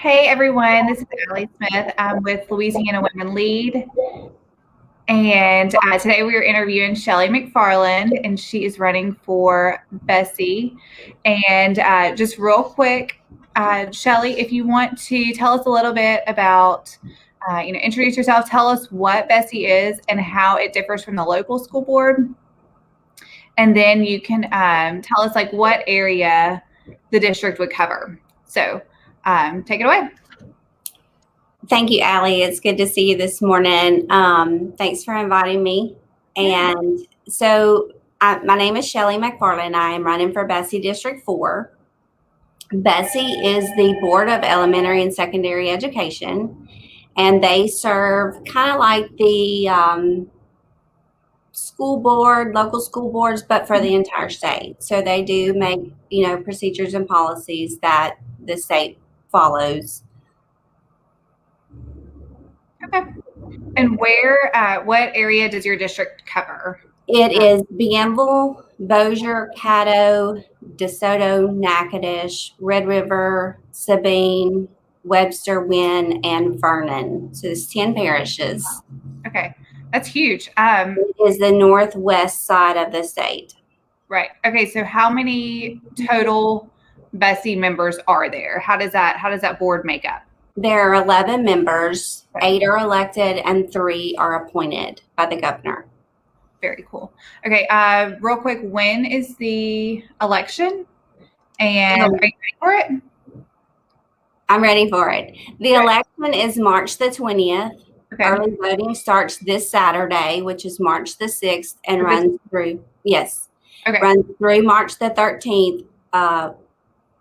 Hey everyone, this is Allie Smith. I'm with Louisiana Women Lead. And today we are interviewing Shelly McFarland, and she is running for Bessie. And just real quick, Shelly, if you want to tell us a little bit about, introduce yourself, tell us what Bessie is and how it differs from the local school board. And then you can tell us like what area the district would cover. So take it away. Thank you, Allie. It's good to see you this morning. Thanks for inviting me. And so my name is Shelly McFarland. I am running for Bessie District 4. Bessie is the Board of Elementary and Secondary Education, and they serve kind of like the school board, local school boards, but for the entire state. So they do make, procedures and policies that the state follows. Okay. And what area does your district cover? It is Bienville, Bossier, Caddo, DeSoto, Natchitoches, Red River, Sabine, Webster, Wynne, and Vernon. So it's 10 parishes. Okay. That's huge. It is the northwest side of the state. Right. Okay. So how many total Bessie members are there? How does that board make up? There are 11 members, 8 are elected, and 3 are appointed by the governor. Very cool. Okay, real quick, when is the election? And are you ready for it? I'm ready for it. The election is March the 20th. Okay. Early voting starts this Saturday, which is March the 6th, and runs through, runs through March the 13th.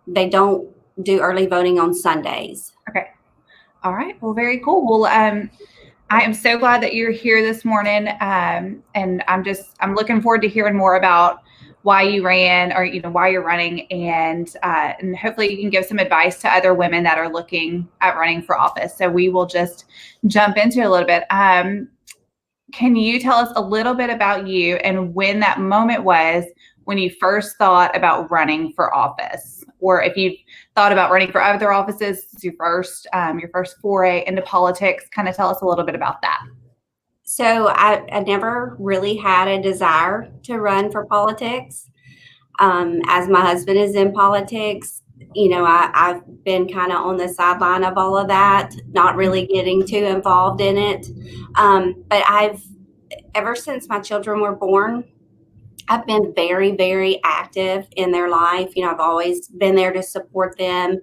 They don't do early voting on Sundays. Okay. All right. Well, very cool. Well, I am so glad that you're here this morning. And I'm looking forward to hearing more about why you ran or, why you're running, and hopefully you can give some advice to other women that are looking at running for office. So we will just jump into it a little bit. Can you tell us a little bit about you and when that moment was when you first thought about running for office? Or if you've thought about running for other offices, it's your first foray into politics, kind of tell us a little bit about that. So I never really had a desire to run for politics. As my husband is in politics, I've been kind of on the sideline of all of that, not really getting too involved in it. But ever since my children were born, I've been very, very active in their life. I've always been there to support them.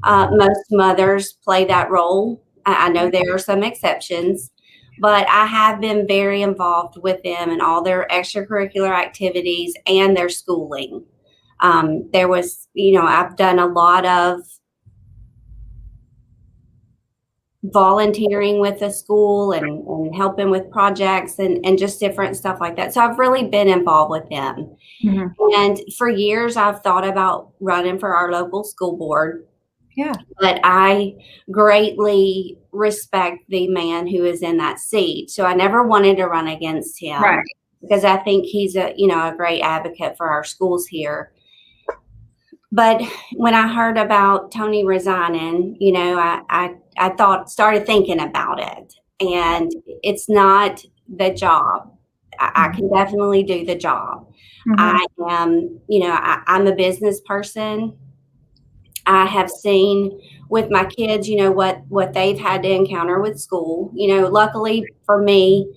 Most mothers play that role. I know there are some exceptions, but I have been very involved with them in all their extracurricular activities and their schooling. I've done a lot of volunteering with the school and helping with projects and just different stuff like that. So I've really been involved with them. Mm-hmm. And for years, I've thought about running for our local school board. Yeah. But I greatly respect the man who is in that seat. So I never wanted to run against him. Right. Because I think he's a great advocate for our schools here. But when I heard about Tony resigning, I started thinking about it, and it's not the job. I can definitely do the job. Mm-hmm. I'm a business person. I have seen with my kids, what they've had to encounter with school. Luckily for me,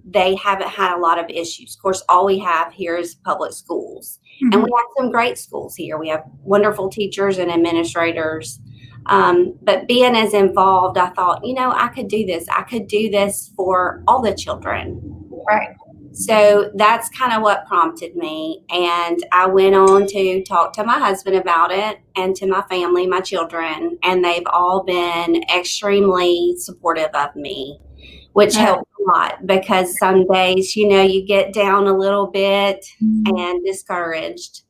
they haven't had a lot of issues. Of course, all we have here is public schools. Mm-hmm. And we have some great schools here. We have wonderful teachers and administrators. But being as involved, I thought, I could do this. I could do this for all the children. Right. So that's kind of what prompted me. And I went on to talk to my husband about it and to my family, my children, and they've all been extremely supportive of me, which helped a lot, because some days, you get down a little bit and discouraged,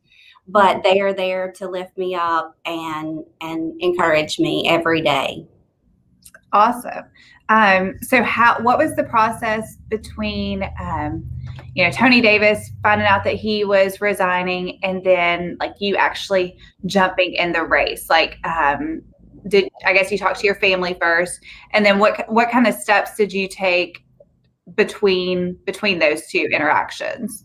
but they are there to lift me up and encourage me every day. Awesome. So what was the process between, Tony Davis finding out that he was resigning and then like you actually jumping in the race? Like, I guess you talked to your family first, and then what kind of steps did you take between those two interactions?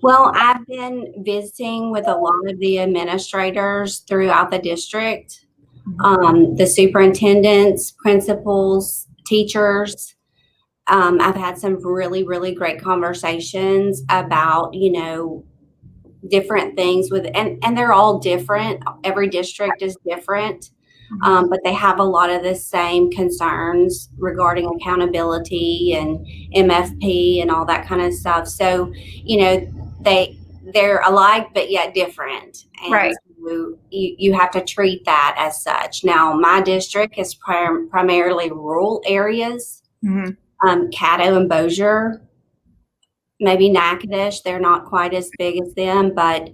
Well, I've been visiting with a lot of the administrators throughout the district, the superintendents, principals, teachers. I've had some really, really great conversations about, different things and they're all different. Every district is different. But they have a lot of the same concerns regarding accountability and MFP and all that kind of stuff. So, they're alike but yet different, and Right. so you have to treat that as such. Now, my district is primarily rural areas, Caddo and Bossier, maybe Natchitoches. They're not quite as big as them, but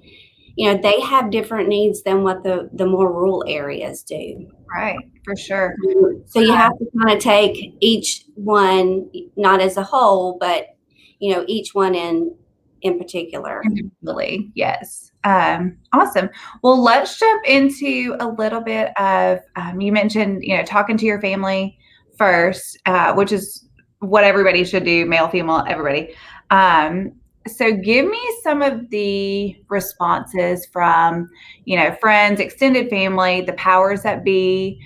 they have different needs than what the more rural areas do. Right, for sure. So you have to kind of take each one, not as a whole, but each one in particular. Individually, yes. Awesome. Well, let's jump into a little bit of, you mentioned, talking to your family first, which is what everybody should do, male, female, everybody. So give me some of the responses from, friends, extended family, the powers that be.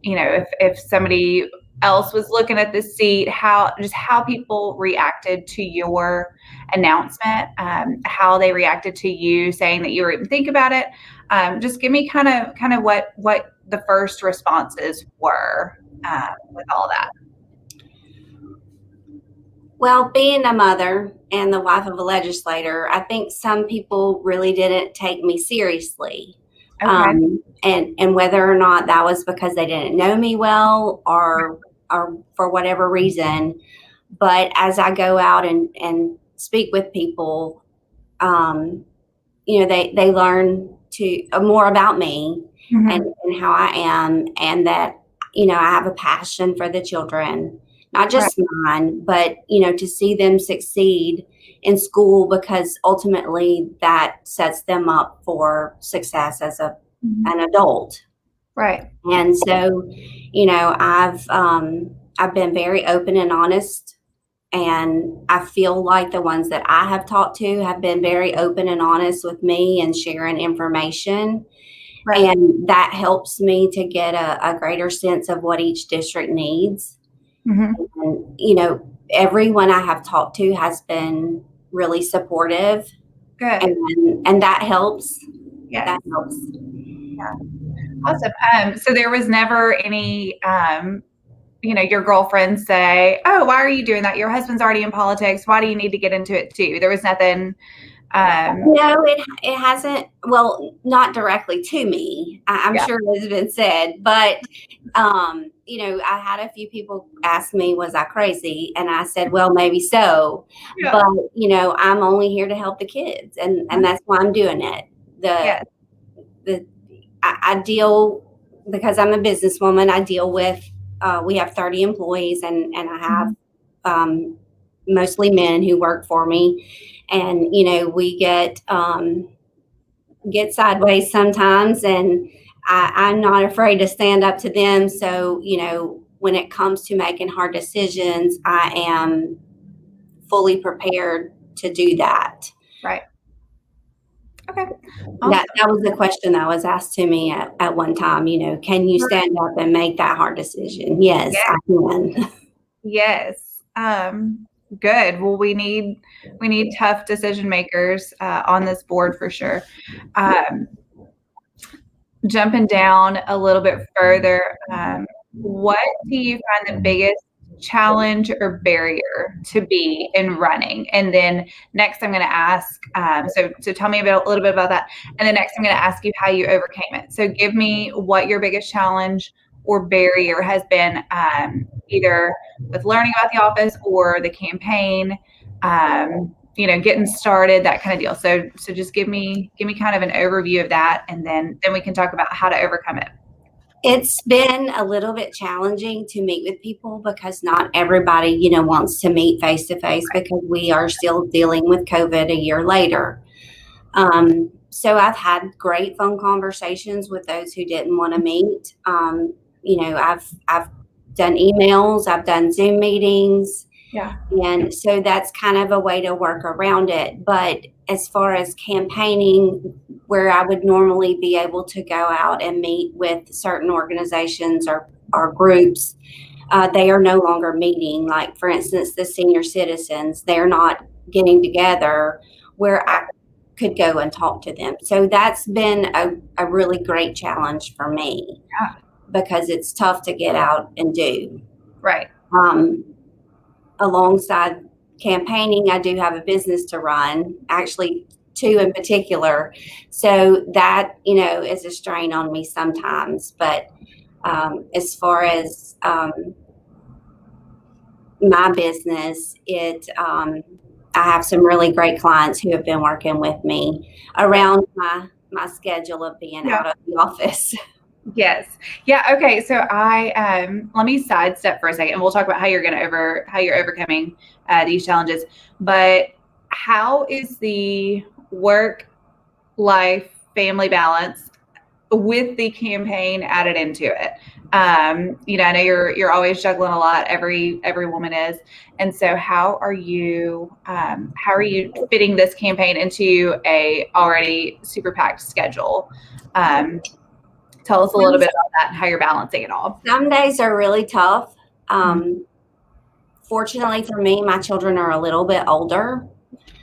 If somebody else was looking at the seat, how people reacted to your announcement, how they reacted to you saying that you were even think about it. Just give me kind of what the first responses were with all that. Well, being a mother and the wife of a legislator, I think some people really didn't take me seriously. Okay. And whether or not that was because they didn't know me well or for whatever reason. But as I go out and speak with people, they learn more about me and how I am, and that, I have a passion for the children. Not just mine, but, to see them succeed in school, because ultimately that sets them up for success as an adult. Right. And so, I've been very open and honest, and I feel like the ones that I have talked to have been very open and honest with me and sharing information. Right. And that helps me to get a greater sense of what each district needs. And, everyone I have talked to has been really supportive. Good. And that helps. Yeah. That helps. Yeah. Awesome. So there was never any, your girlfriends say, "Oh, why are you doing that? Your husband's already in politics. Why do you need to get into it too?" There was nothing. No, it hasn't. Well, not directly to me. I'm sure it has been said, but I had a few people ask me, was I crazy? And I said, well, maybe so, but I'm only here to help the kids, and that's why I'm doing it. I deal, because I'm a businesswoman, I deal with, we have 30 employees, and I have mostly men who work for me. And, we get sideways sometimes, and I'm not afraid to stand up to them. So, when it comes to making hard decisions, I am fully prepared to do that. Right. Okay. Awesome. That was the question that was asked to me at one time, can you stand up and make that hard decision? Yes, I can. Yes. Good. Well, we need tough decision makers on this board for sure. Jumping down a little bit further, what do you find the biggest challenge or barrier to be in running? And then next, I'm going to ask. So tell me a little bit about that. And then next, I'm going to ask you how you overcame it. So give me what your biggest challenge or barrier has been, either with learning about the office or the campaign, getting started, that kind of deal. So just give me kind of an overview of that, and then we can talk about how to overcome it. It's been a little bit challenging to meet with people, because not everybody, wants to meet face to face, because we are still dealing with COVID a year later. So I've had great phone conversations with those who didn't want to meet. I've done emails, I've done Zoom meetings, Yeah. and so that's kind of a way to work around it. But as far as campaigning, where I would normally be able to go out and meet with certain organizations or groups, they are no longer meeting. Like, for instance, the senior citizens, they're not getting together where I could go and talk to them. So that's been a really great challenge for me Yeah. because it's tough to get out and do. Right. Alongside campaigning, I do have a business to run, actually two in particular. So that, is a strain on me sometimes. But as far as my business, I have some really great clients who have been working with me around my schedule of being out of the office. Yes. Yeah. Okay. So let me sidestep for a second, and we'll talk about how you're overcoming these challenges. But how is the work life family balance with the campaign added into it? I know you're always juggling a lot. Every woman is. And so how are you fitting this campaign into a already super packed schedule? Tell us a little bit about that and how you're balancing it all. Some days are really tough. Fortunately for me, my children are a little bit older.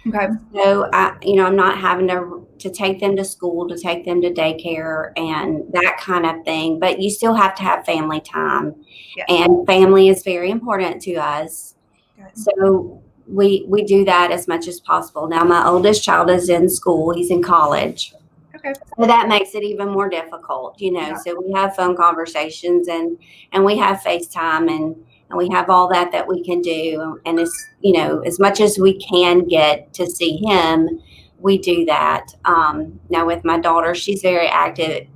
Okay. So I'm not having to take them to school, to take them to daycare and that kind of thing. But you still have to have family time. Yes. And family is very important to us. Good. So we do that as much as possible. Now, my oldest child is in school. He's in college. Okay. So that makes it even more difficult, Yeah. So we have phone conversations and we have FaceTime and we have all that we can do. And it's, as much as we can get to see him, we do that. Now with my daughter, she's very active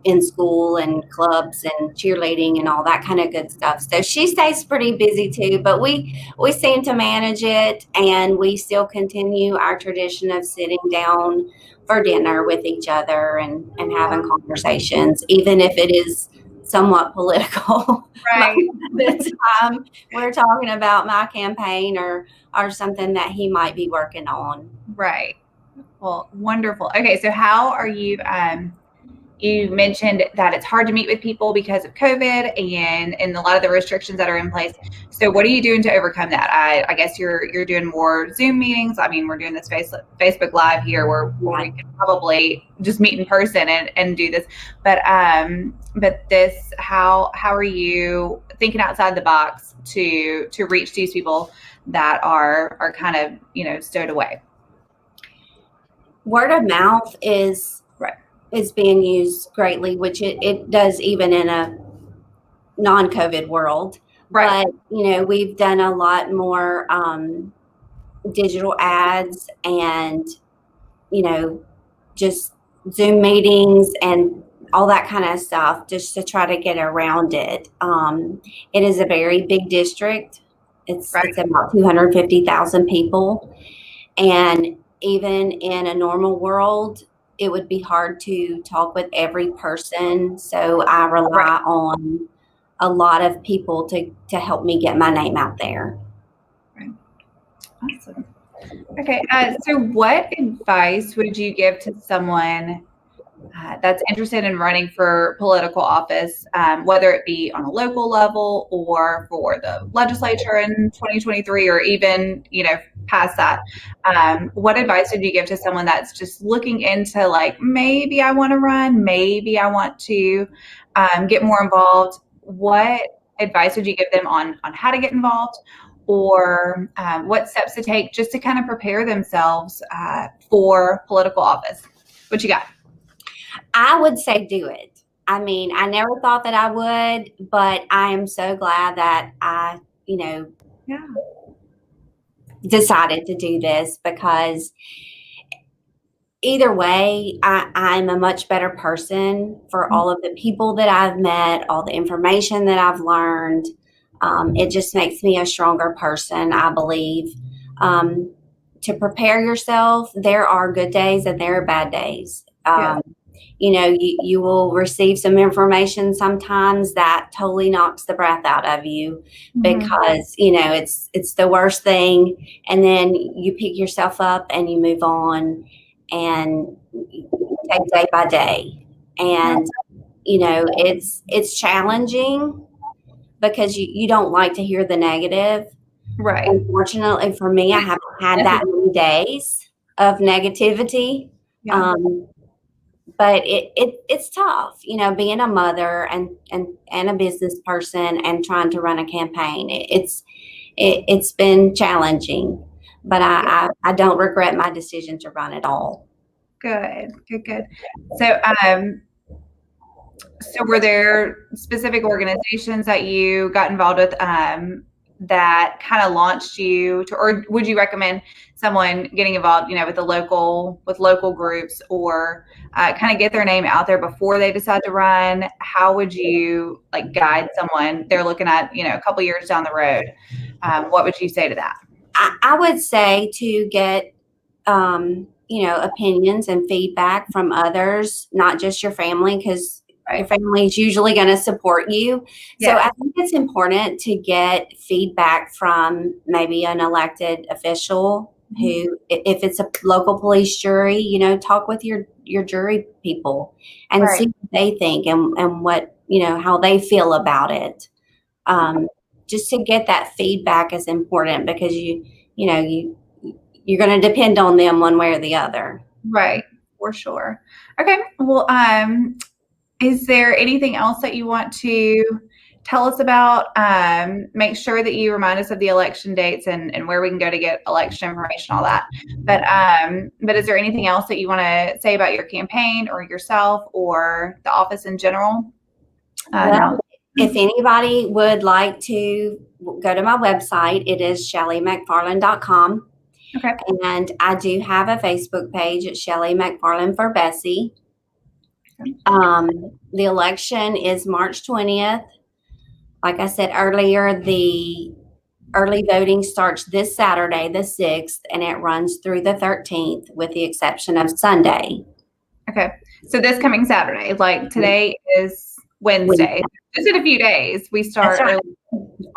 in school and clubs and cheerleading and all that kind of good stuff. So she stays pretty busy too, but we seem to manage it, and we still continue our tradition of sitting down for dinner with each other and having conversations, even if it is somewhat political. Right. The time we're talking about my campaign or something that he might be working on. Right. Well, wonderful. Okay. So how are you, you mentioned that it's hard to meet with people because of COVID and a lot of the restrictions that are in place. So what are you doing to overcome that? I guess you're doing more Zoom meetings. I mean, we're doing this Facebook Live here where we can probably just meet in person and do this. But this, how are you thinking outside the box to reach these people that are kind of, stowed away? Word of mouth is being used greatly, which it does even in a non-COVID world. Right. But, we've done a lot more digital ads and, just Zoom meetings and all that kind of stuff just to try to get around it. It is a very big district. It's about 250,000 people. And even in a normal world, it would be hard to talk with every person. So I rely on a lot of people to help me get my name out there. Right. Awesome. Okay. So what advice would you give to someone that's interested in running for political office, whether it be on a local level or for the legislature in 2023 or even, past that? What advice would you give to someone that's just looking into like, maybe I want to run, maybe I want to get more involved? What advice would you give them on how to get involved, or what steps to take just to kind of prepare themselves for political office? What you got? I would say do it. I mean, I never thought that I would, but I am so glad that I, decided to do this, because either way, I'm a much better person for all of the people that I've met, all the information that I've learned. It just makes me a stronger person, I believe, to prepare yourself. There are good days and there are bad days. Yeah. You will receive some information sometimes that totally knocks the breath out of you because, it's the worst thing. And then you pick yourself up and you move on and you take day by day. And, it's challenging because you don't like to hear the negative. Right. Unfortunately for me, I haven't had that many days of negativity. Yeah. But it's tough, being a mother and a business person and trying to run a campaign. It's been challenging, but I don't regret my decision to run at all. Good. So were there specific organizations that you got involved with that kind of launched you to, or would you recommend someone getting involved, with local groups, or kind of get their name out there before they decide to run? How would you guide someone they're looking at, a couple years down the road? What would you say to that? I would say to get, opinions and feedback from others, not just your family, because your family is usually going to support you. So I think it's important to get feedback from maybe an elected official who, if it's a local police jury, talk with your jury people and see what they think and what, how they feel about it. Just to get that feedback is important because you're going to depend on them one way or the other. Right. For sure. Okay. Well, is there anything else that you want to tell us about? Make sure that you remind us of the election dates and where we can go to get election information, all that. But is there anything else that you want to say about your campaign or yourself or the office in general? No. If anybody would like to go to my website, it is shellymcfarland.com. Okay. And I do have a Facebook page at Shelly McFarland for Bessie. The election is March 20th. Like I said earlier, the early voting starts this Saturday, the 6th, and it runs through the 13th with the exception of Sunday. Okay. So this coming Saturday, today is Wednesday. Just in a few days, we start early.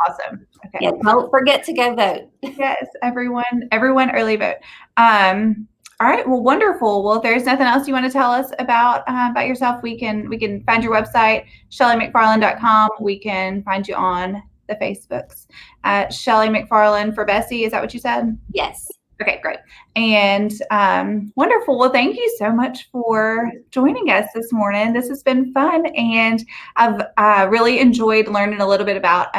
Awesome. Okay. Yeah, don't forget to go vote. Yes, everyone early vote. All right. Well, wonderful. Well, if there's nothing else you want to tell us about yourself, we can find your website, shellymcfarland.com. We can find you on the Facebooks at Shelly McFarland for Bessie. Is that what you said? Yes. Okay, great. And wonderful. Well, thank you so much for joining us this morning. This has been fun, and I've really enjoyed learning a little bit about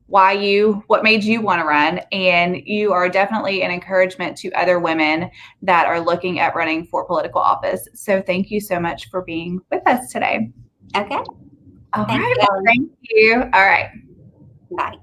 what made you want to run. And you are definitely an encouragement to other women that are looking at running for political office. So thank you so much for being with us today. Okay. All right. Well, thank you. All right. Bye.